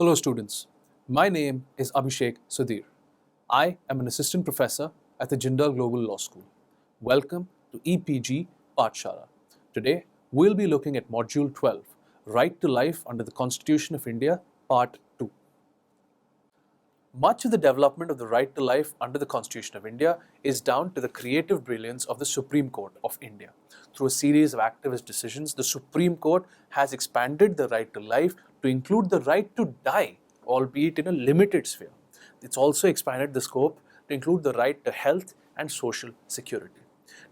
Hello students, my name is Abhishek Sudhir. I am an assistant professor at the Jindal Global Law School. Welcome to EPG Pathshala. Today we'll be looking at Module 12, Right to Life under the Constitution of India, Part 2. Much of the development of the right to life under the Constitution of India is down to the creative brilliance of the Supreme Court of India. Through a series of activist decisions, the Supreme Court has expanded the right to life to include the right to die, albeit in a limited sphere. It's also expanded the scope to include the right to health and social security.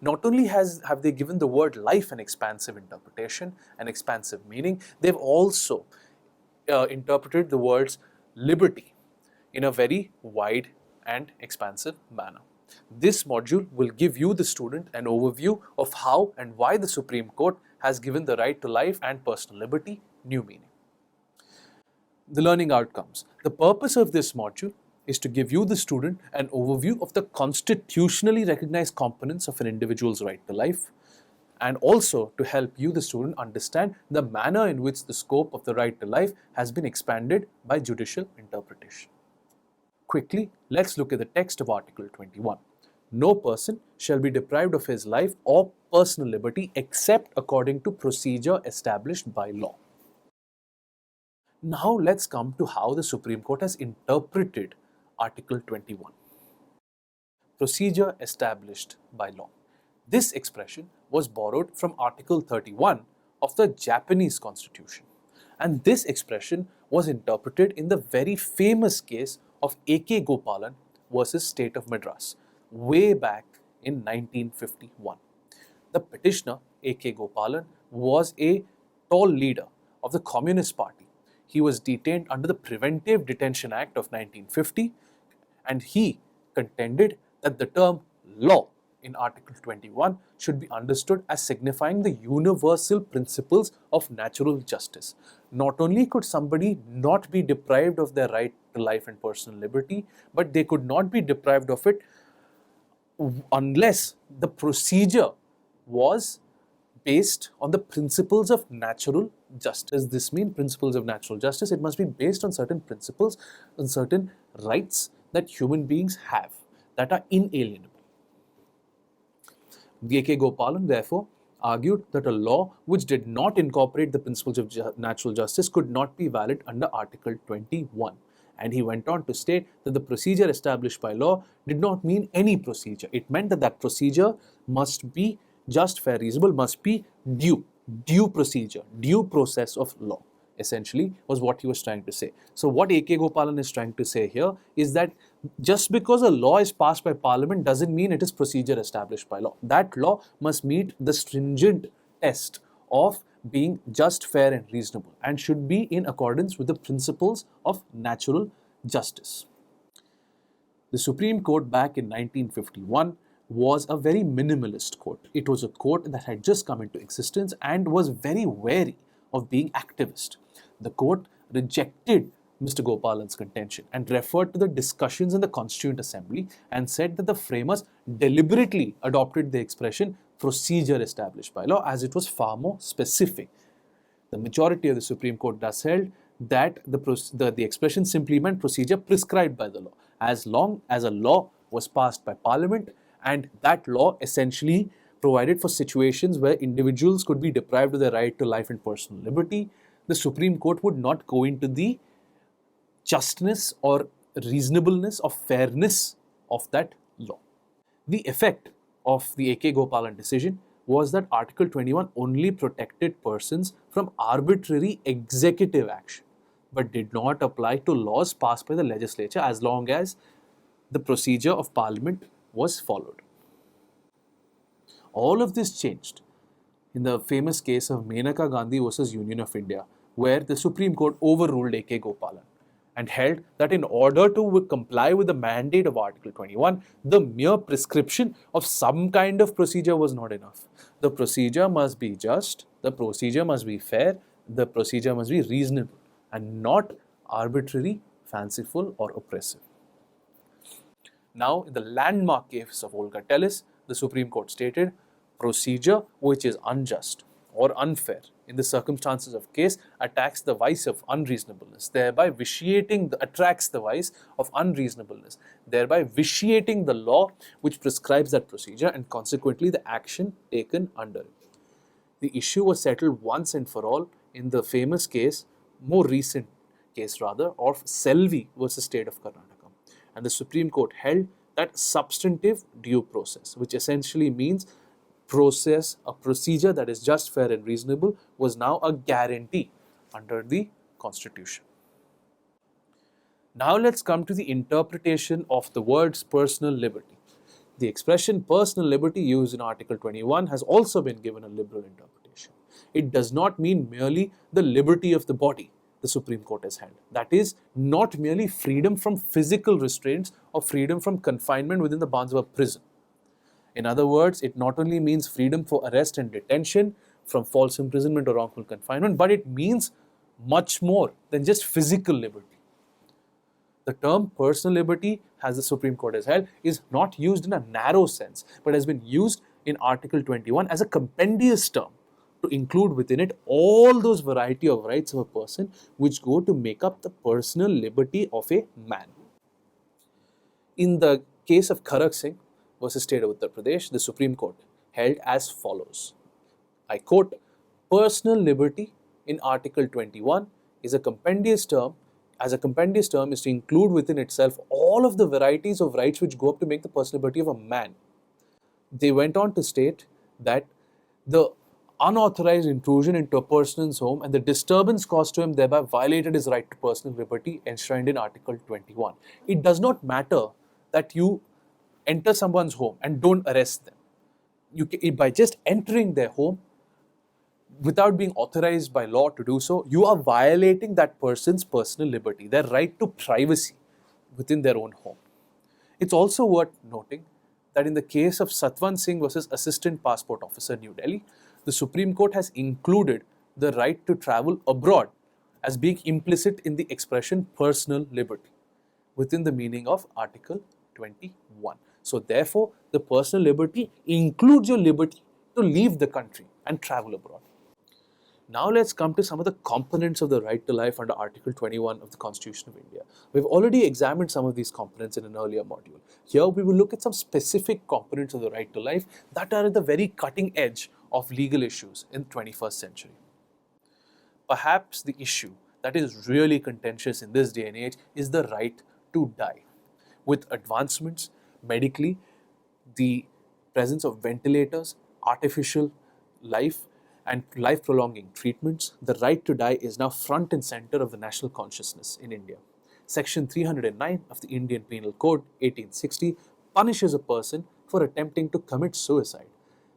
Not only have they given the word life an expansive interpretation, an expansive meaning, they've also interpreted the words liberty in a very wide and expansive manner. This module will give you, the student, an overview of how and why the Supreme Court has given the right to life and personal liberty new meaning. The learning outcomes. The purpose of this module is to give you, the student, an overview of the constitutionally recognized components of an individual's right to life, and also to help you, the student, understand the manner in which the scope of the right to life has been expanded by judicial interpretation. Quickly, let's look at the text of Article 21. No person shall be deprived of his life or personal liberty except according to procedure established by law. Now let's come to how the Supreme Court has interpreted Article 21. Procedure established by law. This expression was borrowed from Article 31 of the Japanese Constitution, and this expression was interpreted in the very famous case of A.K. Gopalan versus State of Madras, way back in 1951. The petitioner, A.K. Gopalan, was a tall leader of the Communist Party. He was detained under the Preventive Detention Act of 1950, and he contended that the term law in Article 21 should be understood as signifying the universal principles of natural justice. Not only could somebody not be deprived of their right to life and personal liberty, but they could not be deprived of it unless the procedure was based on the principles of natural justice. This means principles of natural justice. It must be based on certain principles and certain rights that human beings have that are inalienable. A.K. Gopalan, therefore, argued that a law which did not incorporate the principles of natural justice could not be valid under Article 21. And he went on to state that the procedure established by law did not mean any procedure. It meant that that procedure must be just, fair, reasonable, must be due procedure, due process of law, essentially, was what he was trying to say. So what A.K. Gopalan is trying to say here is that just because a law is passed by Parliament doesn't mean it is procedure established by law. That law must meet the stringent test of being just, fair and reasonable, and should be in accordance with the principles of natural justice. The Supreme Court back in 1951 was a very minimalist court. It was a court that had just come into existence and was very wary of being activist. The court rejected Mr. Gopalan's contention and referred to the discussions in the Constituent Assembly and said that the framers deliberately adopted the expression procedure established by law, as it was far more specific. The majority of the Supreme Court thus held that the expression simply meant procedure prescribed by the law, as long as a law was passed by Parliament, and that law essentially provided for situations where individuals could be deprived of their right to life and personal liberty. The Supreme Court would not go into the justness or reasonableness or fairness of that law. The effect of the A.K. Gopalan decision was that Article 21 only protected persons from arbitrary executive action, but did not apply to laws passed by the legislature as long as the procedure of Parliament was followed. All of this changed in the famous case of Menaka Gandhi versus Union of India, where the Supreme Court overruled A.K. Gopalan and held that in order to comply with the mandate of Article 21, the mere prescription of some kind of procedure was not enough. The procedure must be just, the procedure must be fair, the procedure must be reasonable and not arbitrary, fanciful or oppressive. Now, in the landmark case of Olga Tellis, the Supreme Court stated, procedure which is unjust or unfair in the circumstances of case, attacks the vice of unreasonableness, thereby attracts the vice of unreasonableness, thereby vitiating the law which prescribes that procedure and consequently the action taken under it. The issue was settled once and for all in the famous case, more recent case rather, of Selvi versus State of Karnataka. And the Supreme Court held that substantive due process, which essentially means a procedure that is just, fair and reasonable, was now a guarantee under the Constitution. Now let's come to the interpretation of the words personal liberty. The expression personal liberty used in Article 21 has also been given a liberal interpretation. It does not mean merely the liberty of the body, the Supreme Court has held. That is, not merely freedom from physical restraints or freedom from confinement within the bounds of a prison. In other words, it not only means freedom for arrest and detention, from false imprisonment or wrongful confinement, but it means much more than just physical liberty. The term personal liberty, as the Supreme Court has held, is not used in a narrow sense, but has been used in Article 21 as a compendious term to include within it all those variety of rights of a person which go to make up the personal liberty of a man. In the case of Kharak Singh versus State of Uttar Pradesh, the Supreme Court held as follows. I quote, personal liberty in Article 21 is a compendious term. As a compendious term is to include within itself all of the varieties of rights which go up to make the personal liberty of a man. They went on to state that the unauthorized intrusion into a person's home and the disturbance caused to him thereby violated his right to personal liberty enshrined in Article 21. It does not matter that you enter someone's home and don't arrest them. By just entering their home without being authorized by law to do so, you are violating that person's personal liberty, their right to privacy within their own home. It's also worth noting that in the case of Satwan Singh versus Assistant Passport Officer, New Delhi, the Supreme Court has included the right to travel abroad as being implicit in the expression personal liberty within the meaning of Article 21. So therefore, the personal liberty includes your liberty to leave the country and travel abroad. Now let's come to some of the components of the right to life under Article 21 of the Constitution of India. We've already examined some of these components in an earlier module. Here we will look at some specific components of the right to life that are at the very cutting edge of legal issues in the 21st century. Perhaps the issue that is really contentious in this day and age is the right to die. With advancements medically, the presence of ventilators, artificial life, and life-prolonging treatments, the right to die is now front and center of the national consciousness in India. Section 309 of the Indian Penal Code 1860 punishes a person for attempting to commit suicide.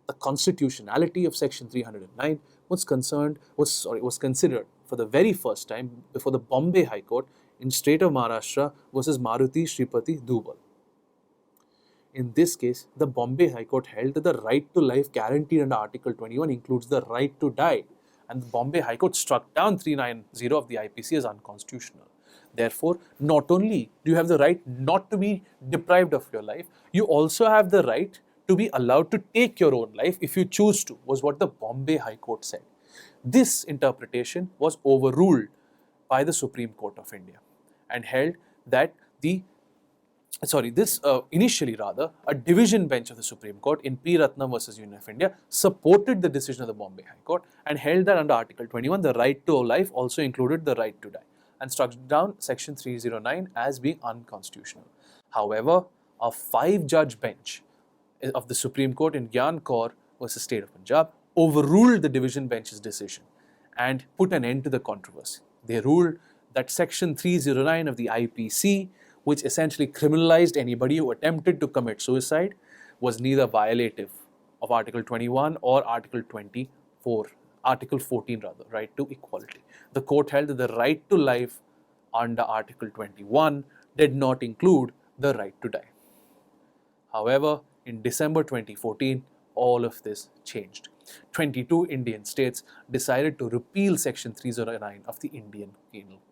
The constitutionality of Section 309 was considered for the very first time before the Bombay High Court in State of Maharashtra versus Maruti Shripati Dubal. In this case, the Bombay High Court held that the right to life guaranteed under Article 21 includes the right to die, and the Bombay High Court struck down 390 of the IPC as unconstitutional. Therefore, not only do you have the right not to be deprived of your life, you also have the right to be allowed to take your own life if you choose to, was what the Bombay High Court said. This interpretation was overruled by the Supreme Court of India and held that initially a division bench of the Supreme Court in P. Ratnam versus Union of India supported the decision of the Bombay High Court and held that under Article 21, the right to life also included the right to die and struck down Section 309 as being unconstitutional. However, a 5-judge bench of the Supreme Court in Gyan Kaur versus State of Punjab overruled the division bench's decision and put an end to the controversy. They ruled that Section 309 of the IPC, which essentially criminalized anybody who attempted to commit suicide, was neither violative of Article 21 or Article 14 rather, right to equality. The court held that the right to life under Article 21 did not include the right to die. However, in December 2014, all of this changed. 22 Indian states decided to repeal Section 309 of the Indian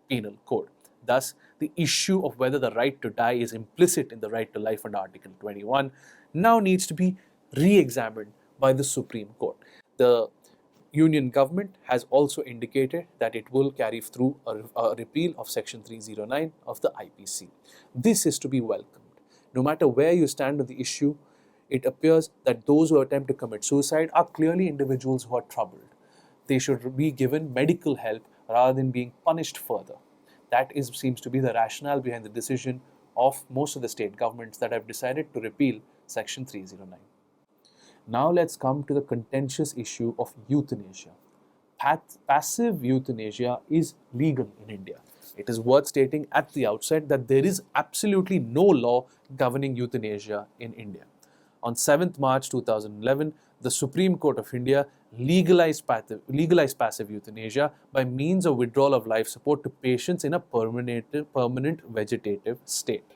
Penal Code. Thus, the issue of whether the right to die is implicit in the right to life under Article 21 now needs to be re-examined by the Supreme Court. The Union government has also indicated that it will carry through a repeal of Section 309 of the IPC. This is to be welcomed. No matter where you stand on the issue, it appears that those who attempt to commit suicide are clearly individuals who are troubled. They should be given medical help rather than being punished further. That seems to be the rationale behind the decision of most of the state governments that have decided to repeal Section 309. Now let's come to the contentious issue of euthanasia. Passive euthanasia is legal in India. It is worth stating at the outset that there is absolutely no law governing euthanasia in India. On 7th March 2011, the Supreme Court of India legalized passive euthanasia by means of withdrawal of life support to patients in a permanent vegetative state.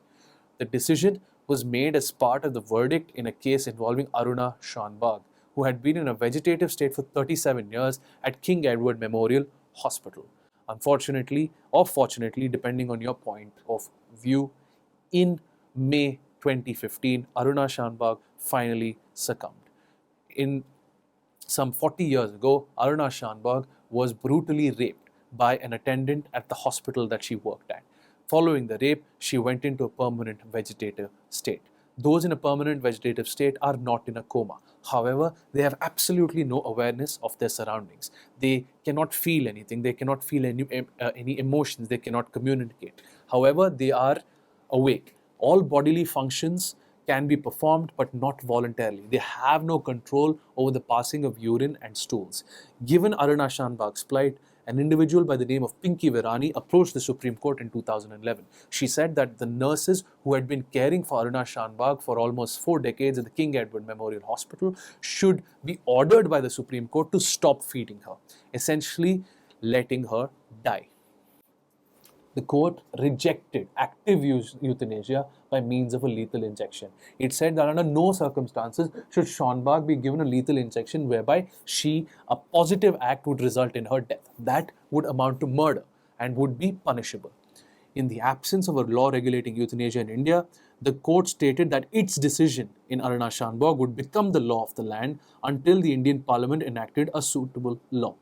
The decision was made as part of the verdict in a case involving Aruna Shanbag, who had been in a vegetative state for 37 years at King Edward Memorial Hospital. Unfortunately, or fortunately, depending on your point of view, in May 2015, Aruna Shanbag finally succumbed. In some 40 years ago, Aruna Shanbag was brutally raped by an attendant at the hospital that she worked at. Following the rape, she went into a permanent vegetative state. Those in a permanent vegetative state are not in a coma. However, they have absolutely no awareness of their surroundings. They cannot feel anything. They cannot feel any emotions. They cannot communicate. However, they are awake. All bodily functions can be performed but not voluntarily. They have no control over the passing of urine and stools. Given Aruna Shanbag's plight, an individual by the name of Pinky Virani approached the Supreme Court in 2011. She said that the nurses who had been caring for Aruna Shanbag for almost 4 decades at the King Edward Memorial Hospital should be ordered by the Supreme Court to stop feeding her, essentially letting her die. The court rejected active euthanasia by means of a lethal injection. It said that under no circumstances should Shanbag be given a lethal injection whereby a positive act would result in her death. That would amount to murder and would be punishable. In the absence of a law regulating euthanasia in India, the court stated that its decision in Aruna Shanbag would become the law of the land until the Indian Parliament enacted a suitable law.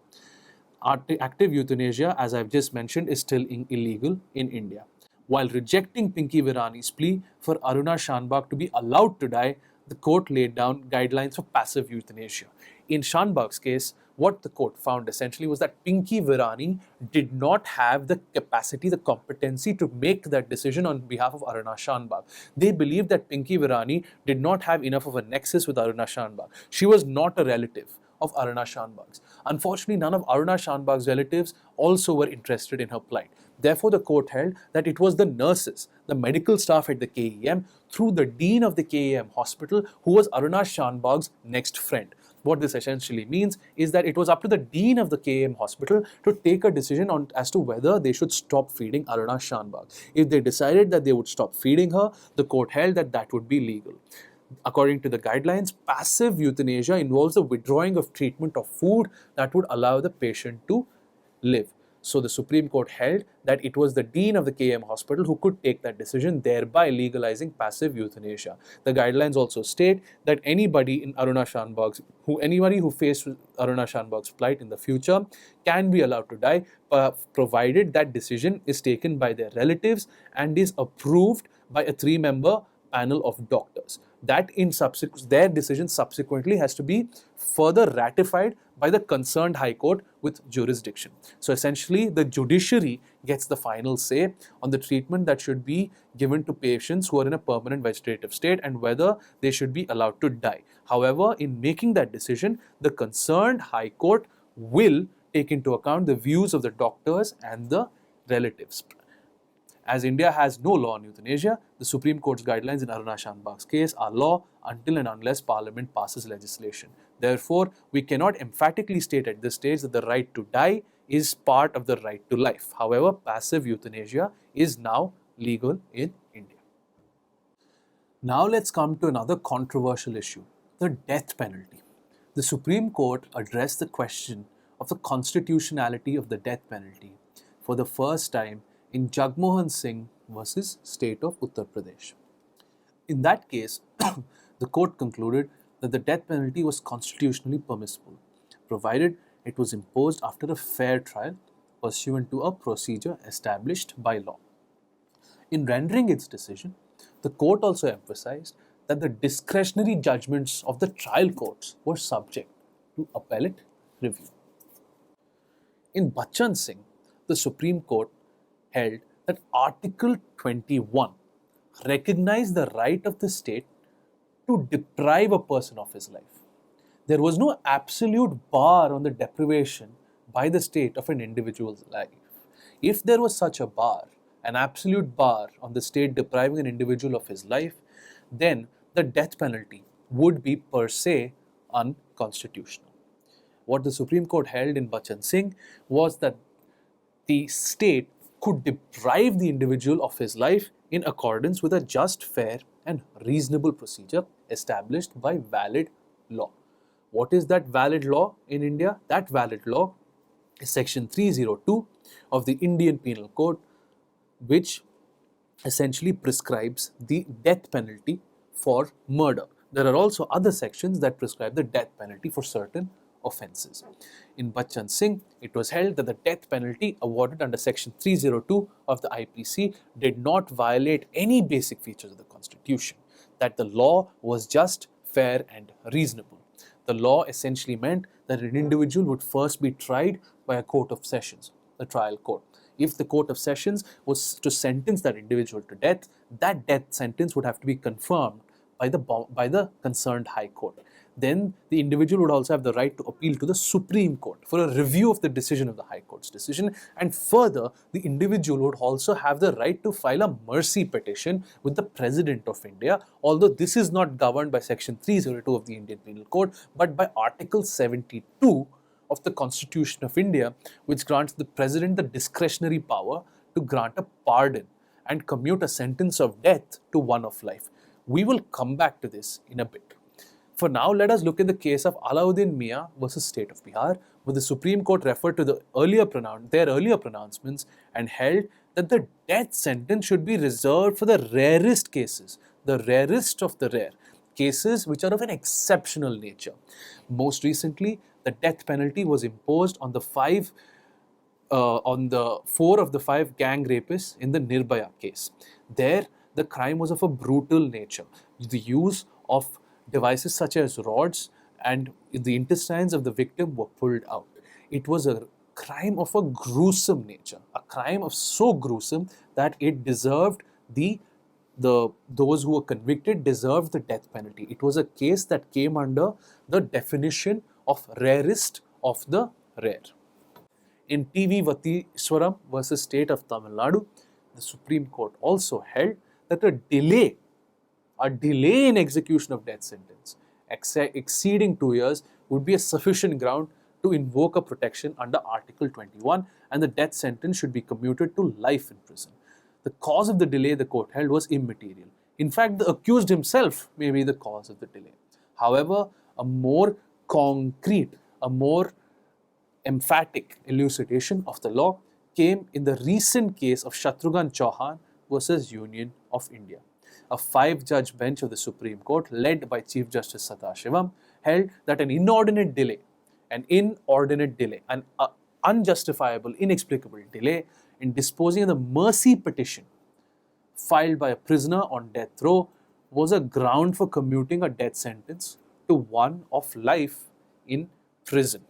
Active euthanasia, as I've just mentioned, is still illegal in India. While rejecting Pinky Virani's plea for Aruna Shanbag to be allowed to die, the court laid down guidelines for passive euthanasia. In Shanbag's case, what the court found essentially was that Pinky Virani did not have the capacity, the competency to make that decision on behalf of Aruna Shanbag. They believed that Pinky Virani did not have enough of a nexus with Aruna Shanbag. She was not a relative of Aruna Shanbag's. Unfortunately, none of Aruna Shanbag's relatives also were interested in her plight. Therefore, the court held that it was the nurses, the medical staff at the KEM, through the dean of the KEM hospital, who was Aruna Shanbag's next friend. What this essentially means is that it was up to the dean of the KEM hospital to take a decision as to whether they should stop feeding Aruna Shanbag. If they decided that they would stop feeding her, the court held that that would be legal. According to the guidelines, passive euthanasia involves the withdrawing of treatment of food that would allow the patient to live. So the Supreme Court held that it was the dean of the KM hospital who could take that decision, thereby legalizing passive euthanasia. The guidelines also state that anybody who faced Aruna Shanbag's plight in the future can be allowed to die, provided that decision is taken by their relatives and is approved by a 3-member panel of doctors. That their decision subsequently has to be further ratified by the concerned High Court with jurisdiction. So essentially, the judiciary gets the final say on the treatment that should be given to patients who are in a permanent vegetative state and whether they should be allowed to die. However, in making that decision, the concerned High Court will take into account the views of the doctors and the relatives. As India has no law on euthanasia, the Supreme Court's guidelines in Aruna Shanbag's case are law until and unless Parliament passes legislation. Therefore, we cannot emphatically state at this stage that the right to die is part of the right to life. However, passive euthanasia is now legal in India. Now let's come to another controversial issue, the death penalty. The Supreme Court addressed the question of the constitutionality of the death penalty for the first time in Jagmohan Singh versus State of Uttar Pradesh. In that case, the court concluded that the death penalty was constitutionally permissible, provided it was imposed after a fair trial pursuant to a procedure established by law. In rendering its decision, the court also emphasized that the discretionary judgments of the trial courts were subject to appellate review. In Bachchan Singh, the Supreme Court held that Article 21 recognized the right of the state to deprive a person of his life. There was no absolute bar on the deprivation by the state of an individual's life. If there was such a bar, an absolute bar on the state depriving an individual of his life, then the death penalty would be per se unconstitutional. What the Supreme Court held in Bachchan Singh was that the state could deprive the individual of his life in accordance with a just, fair, and reasonable procedure established by valid law. What is that valid law in India? That valid law is Section 302 of the Indian Penal Code, which essentially prescribes the death penalty for murder. There are also other sections that prescribe the death penalty for certain offences. In Bachchan Singh, it was held that the death penalty awarded under Section 302 of the IPC did not violate any basic features of the Constitution, that the law was just, fair, and reasonable. The law essentially meant that an individual would first be tried by a court of sessions, the trial court. If the court of sessions was to sentence that individual to death, that death sentence would have to be confirmed by the concerned high court. Then the individual would also have the right to appeal to the Supreme Court for a review of the decision of the High Court's decision. And further, the individual would also have the right to file a mercy petition with the President of India, although this is not governed by Section 302 of the Indian Penal Code, but by Article 72 of the Constitution of India, which grants the President the discretionary power to grant a pardon and commute a sentence of death to one of life. We will come back to this in a bit. For now, let us look at the case of Alauddin Mia versus State of Bihar, where the Supreme Court referred to their earlier pronouncements and held that the death sentence should be reserved for the rarest cases, the rarest of the rare, cases which are of an exceptional nature. Most recently, the death penalty was imposed on the four of the five gang rapists in the Nirbhaya case. There, the crime was of a brutal nature. The use of devices such as rods and the intestines of the victim were pulled out. It was a crime of a gruesome nature, a crime of so gruesome that it deserved those who were convicted deserved the death penalty. It was a case that came under the definition of rarest of the rare. In T.V. Vatiswaram versus State of Tamil Nadu, the Supreme Court also held that a delay in execution of death sentence exceeding 2 years would be a sufficient ground to invoke a protection under Article 21, and the death sentence should be commuted to life in prison. The cause of the delay, the court held, was immaterial. In fact, the accused himself may be the cause of the delay. However, a more concrete, a more emphatic elucidation of the law came in the recent case of Shatrughan Chauhan versus Union of India. A 5-judge bench of the Supreme Court, led by Chief Justice Sadashivam, held that an inordinate delay, an unjustifiable, inexplicable delay in disposing of the mercy petition filed by a prisoner on death row was a ground for commuting a death sentence to one of life in prison.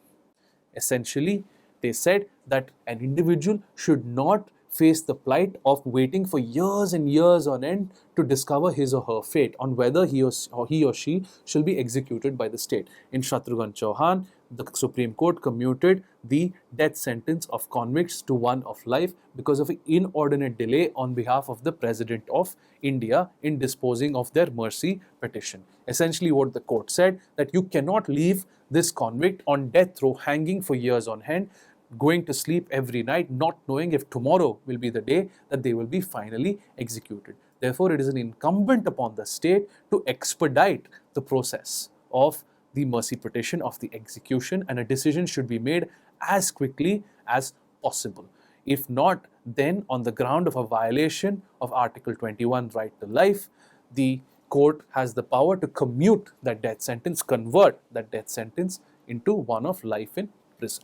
Essentially, they said that an individual should not face the plight of waiting for years and years on end to discover his or her fate on whether he or she shall be executed by the state. In Shatrughan Chauhan, the Supreme Court commuted the death sentence of convicts to one of life because of an inordinate delay on behalf of the President of India in disposing of their mercy petition. Essentially, what the court said, that you cannot leave this convict on death row hanging for years on end, going to sleep every night, not knowing if tomorrow will be the day that they will be finally executed. Therefore, it is incumbent upon the state to expedite the process of the mercy petition, of the execution, and a decision should be made as quickly as possible. If not, then on the ground of a violation of Article 21, right to life, the court has the power to commute that death sentence, convert that death sentence into one of life in prison.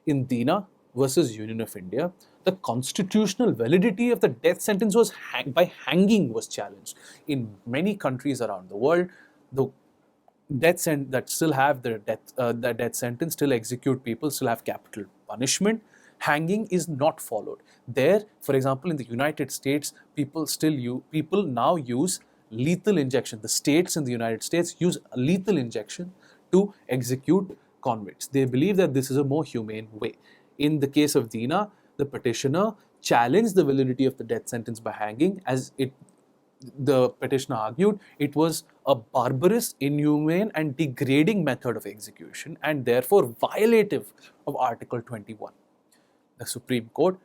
In Dina versus Union of India, the constitutional validity of the death sentence was by hanging was challenged. In many countries around the world, the that still have the death sentence, still execute people, still have capital punishment. Hanging is not followed. There, for example, in the United States, people now use lethal injection. The states in the United States use lethal injection to execute convicts. They believe that this is a more humane way. In the case of Dina, the petitioner challenged the validity of the death sentence by hanging, as the petitioner argued it was a barbarous, inhumane, and degrading method of execution, and therefore violative of Article 21. The Supreme Court,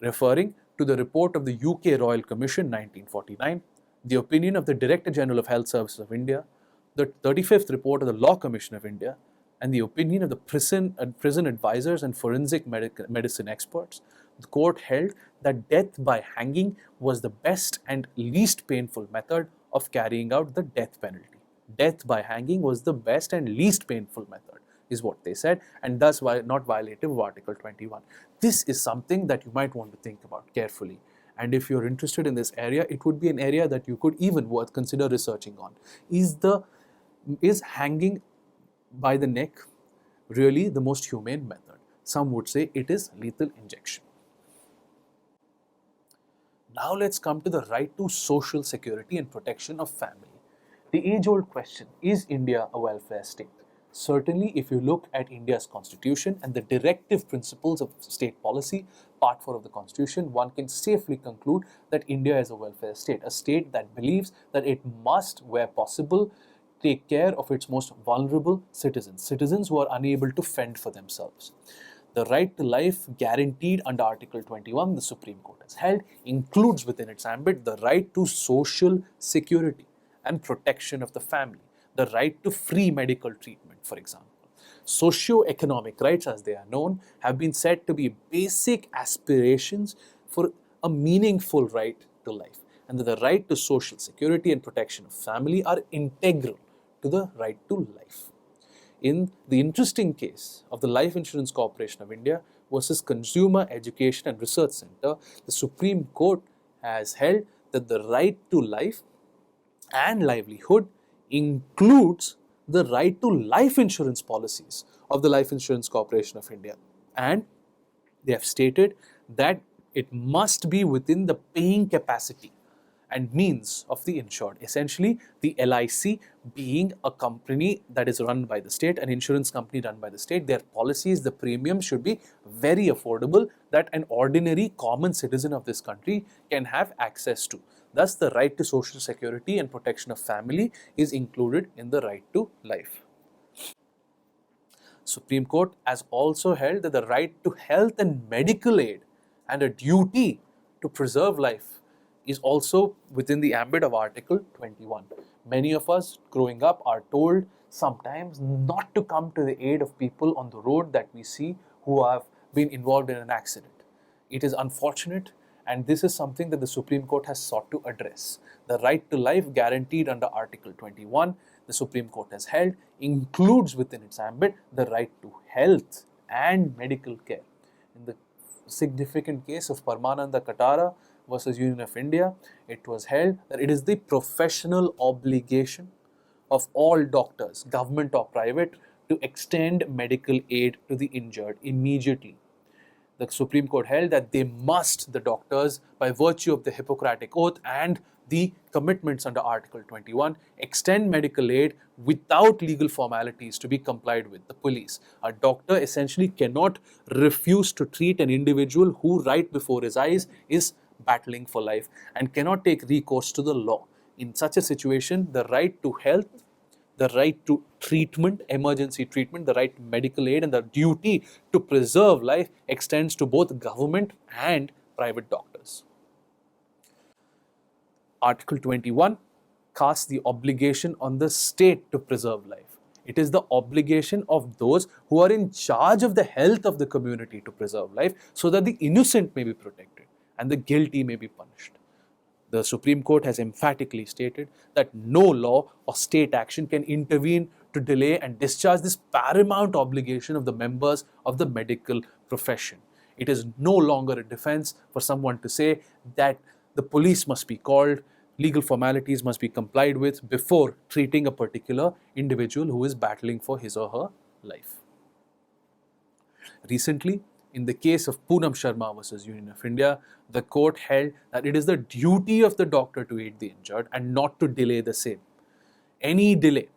referring to the report of the UK Royal Commission 1949, the opinion of the Director General of Health Services of India, the 35th report of the Law Commission of India, and the opinion of the prison advisors and forensic medicine experts, the court held that death by hanging was the best and least painful method of carrying out the death penalty. Death by hanging was the best and least painful method, is what they said, and thus not violative of Article 21. This is something that you might want to think about carefully. And if you're interested in this area, it would be an area that you could even consider researching on. Is hanging by the neck really the most humane method? Some would say it is lethal injection. Now let's come to the right to social security and protection of family. The age-old question, is India a welfare state? Certainly, if you look at India's constitution and the directive principles of state policy, part 4 of the constitution, one can safely conclude that India is a welfare state, a state that believes that it must, where possible, take care of its most vulnerable citizens who are unable to fend for themselves. The right to life guaranteed under Article 21, the Supreme Court has held, includes within its ambit the right to social security and protection of the family, the right to free medical treatment, for example. Socio-economic rights, as they are known, have been said to be basic aspirations for a meaningful right to life, and that the right to social security and protection of family are integral to the right to life. In the interesting case of the Life Insurance Corporation of India versus Consumer Education and Research Center, the Supreme Court has held that the right to life and livelihood includes the right to life insurance policies of the Life Insurance Corporation of India. And they have stated that it must be within the paying capacity and means of the insured. Essentially, the LIC being a company that is run by the state, an insurance company run by the state, their policies, the premium should be very affordable, that an ordinary common citizen of this country can have access to. Thus, the right to social security and protection of family is included in the right to life. Supreme Court has also held that the right to health and medical aid and a duty to preserve life is also within the ambit of Article 21. Many of us growing up are told sometimes not to come to the aid of people on the road that we see who have been involved in an accident. It is unfortunate, and this is something that the Supreme Court has sought to address. The right to life guaranteed under Article 21, the Supreme Court has held, includes within its ambit the right to health and medical care. In the significant case of Paramananda Katara versus Union of India, it was held that it is the professional obligation of all doctors, government or private, to extend medical aid to the injured immediately. The Supreme Court held that they must, the doctors, by virtue of the Hippocratic Oath and the commitments under Article 21, extend medical aid without legal formalities to be complied with. The police, a doctor essentially cannot refuse to treat an individual who right before his eyes is battling for life and cannot take recourse to the law. In such a situation, the right to health, the right to treatment, emergency treatment, the right to medical aid, and the duty to preserve life extends to both government and private doctors. Article 21 casts the obligation on the state to preserve life. It is the obligation of those who are in charge of the health of the community to preserve life so that the innocent may be protected and the guilty may be punished. The Supreme Court has emphatically stated that no law or state action can intervene to delay and discharge this paramount obligation of the members of the medical profession. It is no longer a defense for someone to say that the police must be called, legal formalities must be complied with before treating a particular individual who is battling for his or her life. Recently, in the case of Poonam Sharma versus Union of India, the court held that it is the duty of the doctor to aid the injured and not to delay the same. Any delay,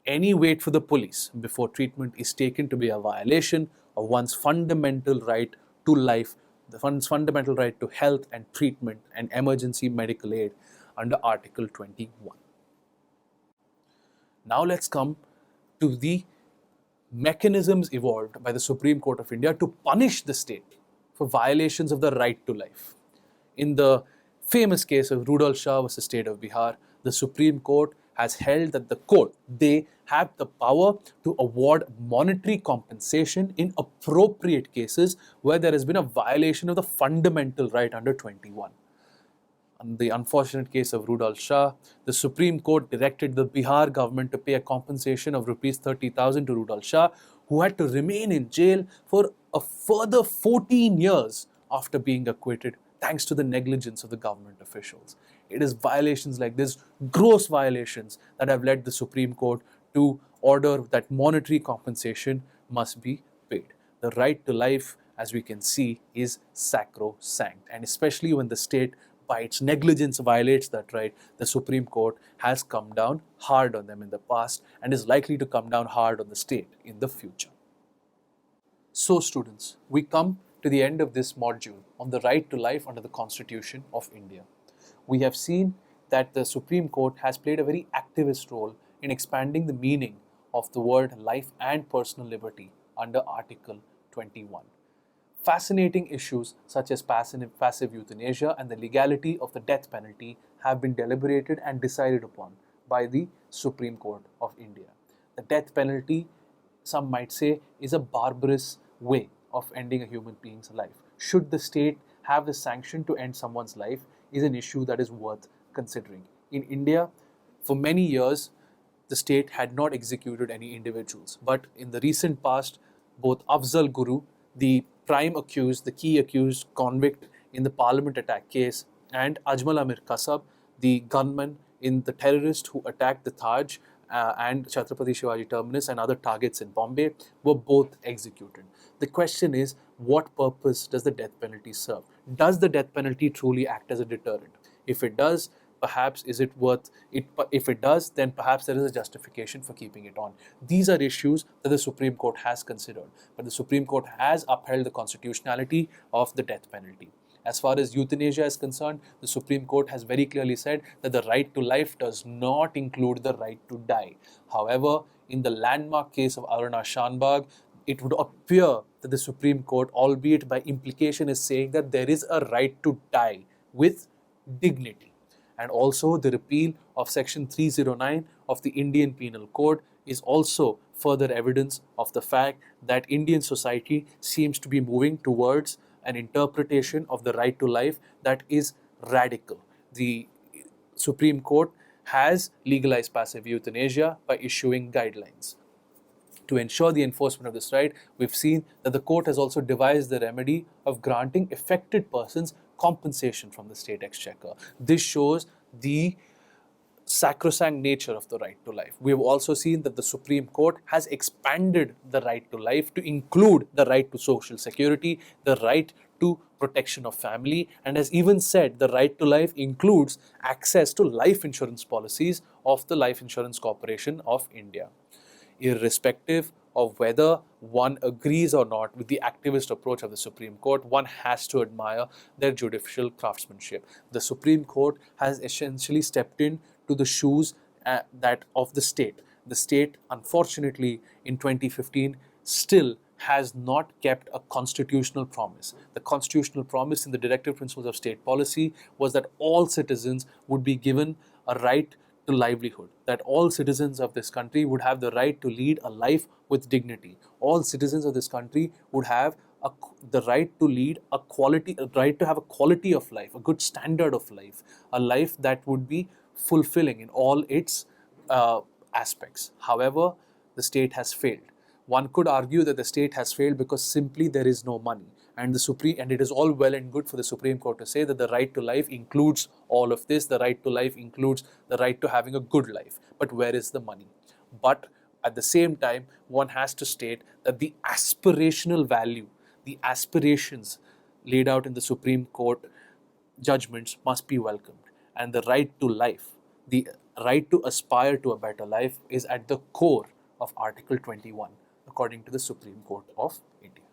any wait for the police before treatment is taken to be a violation of one's fundamental right to life, one's fundamental right to health and treatment and emergency medical aid under Article 21. Now let's come to the mechanisms evolved by the Supreme Court of India to punish the state for violations of the right to life. In the famous case of Rudolf Shah versus State of Bihar, the Supreme Court has held that the court, they have the power to award monetary compensation in appropriate cases where there has been a violation of the fundamental right under 21. In the unfortunate case of Rudolf Shah, the Supreme Court directed the Bihar government to pay a compensation of Rs 30,000 to Rudolf Shah, who had to remain in jail for a further 14 years after being acquitted, thanks to the negligence of the government officials. It is violations like this, gross violations, that have led the Supreme Court to order that monetary compensation must be paid. The right to life, as we can see, is sacrosanct, and especially when the state by its negligence violates that right, the Supreme Court has come down hard on them in the past and is likely to come down hard on the state in the future. So students, we come to the end of this module on the right to life under the Constitution of India. We have seen that the Supreme Court has played a very activist role in expanding the meaning of the word life and personal liberty under Article 21. Fascinating issues such as passive euthanasia and the legality of the death penalty have been deliberated and decided upon by the Supreme Court of India. The death penalty, some might say, is a barbarous way of ending a human being's life. Should the state have the sanction to end someone's life is an issue that is worth considering. In India, for many years, the state had not executed any individuals. But in the recent past, both Afzal Guru, the prime accused, the key accused convict in the parliament attack case, and Ajmal Amir Kasab, the gunman in the terrorist who attacked the Taj and Chhatrapati Shivaji Terminus and other targets in Bombay, were both executed. The question is, what purpose does the death penalty serve? Does the death penalty truly act as a deterrent? If it does, perhaps is it worth it? If it does, then perhaps there is a justification for keeping it on. These are issues that the Supreme Court has considered, but the Supreme Court has upheld the constitutionality of the death penalty. As far as euthanasia is concerned, the Supreme Court has very clearly said that the right to life does not include the right to die. However, in the landmark case of Aruna Shanbag, it would appear that the Supreme Court, albeit by implication, is saying that there is a right to die with dignity. And also the repeal of Section 309 of the Indian Penal Code is also further evidence of the fact that Indian society seems to be moving towards an interpretation of the right to life that is radical. The Supreme Court has legalized passive euthanasia by issuing guidelines. To ensure the enforcement of this right, we've seen that the court has also devised the remedy of granting affected persons compensation from the state exchequer. This shows the sacrosanct nature of the right to life. We have also seen that the Supreme Court has expanded the right to life to include the right to social security, the right to protection of family, and has even said the right to life includes access to life insurance policies of the Life Insurance Corporation of India. Irrespective of whether one agrees or not with the activist approach of the Supreme Court, one has to admire their judicial craftsmanship. The Supreme Court has essentially stepped in to the shoes that of the state. The state, unfortunately, in 2015, still has not kept a constitutional promise. The constitutional promise in the Directive Principles of State Policy was that all citizens would be given a right to livelihood, that all citizens of this country would have the right to lead a life with dignity. All citizens of this country would have the right to lead a right to have a quality of life, a good standard of life, a life that would be fulfilling in all its aspects. However, the state has failed. One could argue that the state has failed because simply there is no money. And it is all well and good for the Supreme Court to say that the right to life includes all of this, the right to life includes the right to having a good life. But where is the money? But at the same time, one has to state that the aspirational value, the aspirations laid out in the Supreme Court judgments must be welcomed. And the right to life, the right to aspire to a better life, is at the core of Article 21, according to the Supreme Court of India.